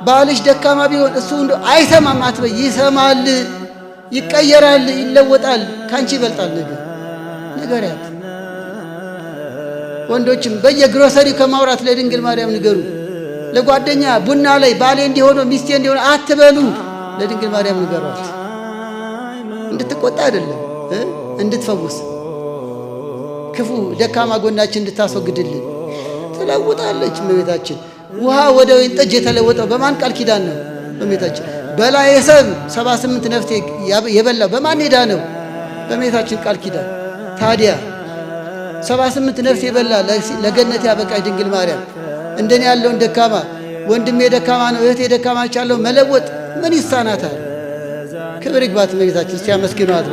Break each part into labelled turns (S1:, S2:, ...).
S1: ባልሽ ደካማ ቢሆን እሱ እንደው አይሰማም አትበይ። ይሰማል፣ ይቀየራል፣ ይለወጣል፣ ካንቺ ይበልጣል ንገሪያት። ወንዶችም በየግሮሰሪው ከማውራት ለድንግል ማርያም ንገሩ። ለጓደኛ ቡና ላይ ባሌ እንዲሆነ ሚስቴ እንዲሆነ አትበሉ፣ ለድንግል ማርያም ንገሯት። እንድትቆጣ አይደለም እንድትፈውስ፣ ክፉ ደካማ ጎናችን እንድታስወግድልን። ትለውጣለች እመቤታችን። ውሃ ወደ ወይን ጠጅ የተለወጠው በማን ቃል ኪዳን ነው? በእመቤታችን። በላይ ሰብ 78 ነፍስ የበላው በማን ሄዳ ነው? በእመቤታችን ቃል ኪዳን። ታዲያ 78 ነፍስ የበላ ለገነት ያበቃች ድንግል ማርያም እንደኔ ያለውን ደካማ ወንድሜ ደካማ ነው እህቴ ደካማ ቻለው መለወጥ ምን ይሳናታል? ክብር ይግባት እመቤታችን። እስቲ አመስግኗት።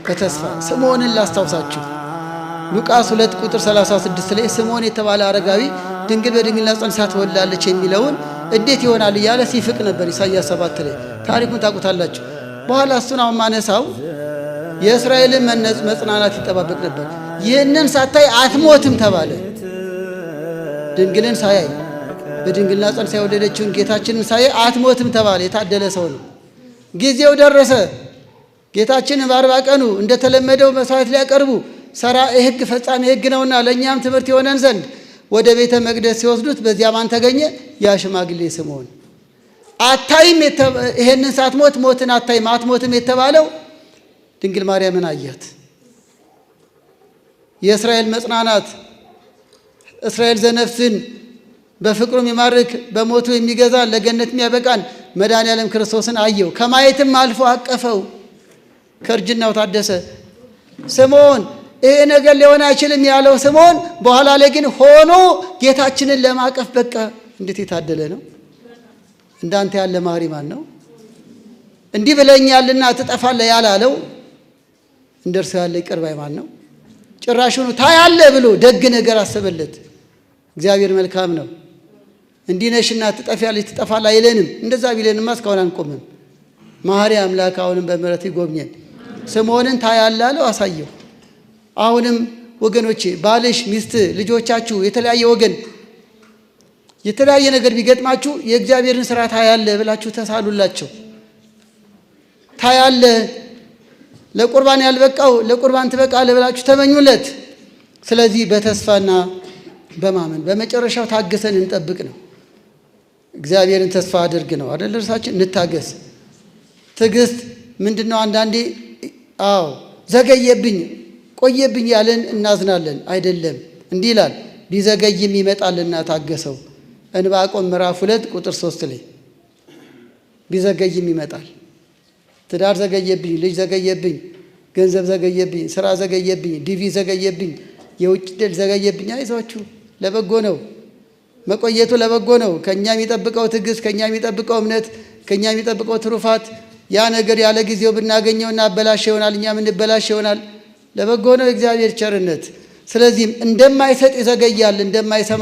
S1: በተስፋ ስምዖንን ላስታውሳችሁ። ሉቃስ 2 ቁጥር 36 ላይ ስምዖን የተባለ አረጋዊ ድንግል በድንግልና ጸንሳ ትወልዳለች የሚለውን እንዴት ይሆናል እያለ ሲፍቅ ነበር። ኢሳይያስ 7 ላይ ታሪኩን ታውቁታላችሁ። በኋላ እሱን አሁን ማነሳው የእስራኤልን መጽናናት ይጠባበቅ ነበር። ይህንን ሳታይ አትሞትም ተባለ። ድንግልን ሳያይ በድንግልና ጸንሳ የወለደችውን ጌታችንን ሳያይ አትሞትም ተባለ። የታደለ ሰው ነው። ጊዜው ደረሰ። ጌታችንን በ40 ቀኑ እንደተለመደው መስዋዕት ሊያቀርቡ ሰራ የሕግ ፈጻሚ ሕግ ነውና ለእኛም ትምህርት የሆነን ዘንድ ወደ ቤተ መቅደስ ሲወስዱት በዚያ ማን ተገኘ? ያ ሽማግሌ ስምዖን። አታይም ይሄንን ሳትሞት ሞትን አታይም አትሞትም የተባለው ድንግል ማርያምን አያት። የእስራኤል መጽናናት እስራኤል ዘነፍስን በፍቅሩ የሚማርክ በሞቱ የሚገዛ ለገነት የሚያበቃን መድኃኔዓለም ክርስቶስን አየው። ከማየትም አልፎ አቀፈው። ከእርጅናው ታደሰ። ስምዖን ይሄ ነገር ሊሆን አይችልም ያለው ስምዖን በኋላ ላይ ግን ሆኖ ጌታችንን ለማቀፍ በቃ። እንዴት የታደለ ነው! እንዳንተ ያለ ማሪ ማን ነው? እንዲህ ብለኛልና ትጠፋለህ ያላለው እንደርሱ ያለ ይቅር ባይ ማን ነው? ጭራሹኑ ታያለ ብሎ ደግ ነገር አሰበለት። እግዚአብሔር መልካም ነው። እንዲህ ነሽና ትጠፊያለሽ ትጠፋለህ አይለንም። እንደዛ ቢለንማ እስካሁን አንቆምም። ማሪ አምላክ አሁንም በምሕረት ይጎብኘን። ስምዖንን ታያለ አለው፣ አሳየው። አሁንም ወገኖቼ ባልሽ፣ ሚስት፣ ልጆቻችሁ የተለያየ ወገን የተለያየ ነገር ቢገጥማችሁ የእግዚአብሔርን ስራ ታያለ ብላችሁ ተሳሉላቸው። ታያለ ለቁርባን ያልበቃው ለቁርባን ትበቃለህ ብላችሁ ተመኙለት። ስለዚህ በተስፋና በማመን በመጨረሻው ታገሰን እንጠብቅ ነው። እግዚአብሔርን ተስፋ አድርግ ነው አይደል? እርሳችን እንታገስ። ትዕግስት ምንድነው? አንዳንዴ ዘገየብኝ ቆየብኝ ያለን እናዝናለን። አይደለም፣ እንዲህ ይላል ቢዘገይም ይመጣልና ታገሰው። ዕንባቆም ምዕራፍ 2 ቁጥር 3 ላይ ቢዘገይም ይመጣል። ትዳር ዘገየብኝ፣ ልጅ ዘገየብኝ፣ ገንዘብ ዘገየብኝ፣ ስራ ዘገየብኝ፣ ዲቪ ዘገየብኝ፣ የውጭ ድል ዘገየብኝ። አይዟችሁ፣ ለበጎ ነው። መቆየቱ ለበጎ ነው። ከኛ የሚጠብቀው ትዕግስት፣ ከኛ የሚጠብቀው እምነት፣ ከኛ የሚጠብቀው ትሩፋት ያ ነገር ያለ ጊዜው ብናገኘውና አበላሽ ይሆናል፣ እኛም እንበላሽ ይሆናል። ለበጎ ነው የእግዚአብሔር ቸርነት። ስለዚህም እንደማይሰጥ ይዘገያል፣ እንደማይሰማ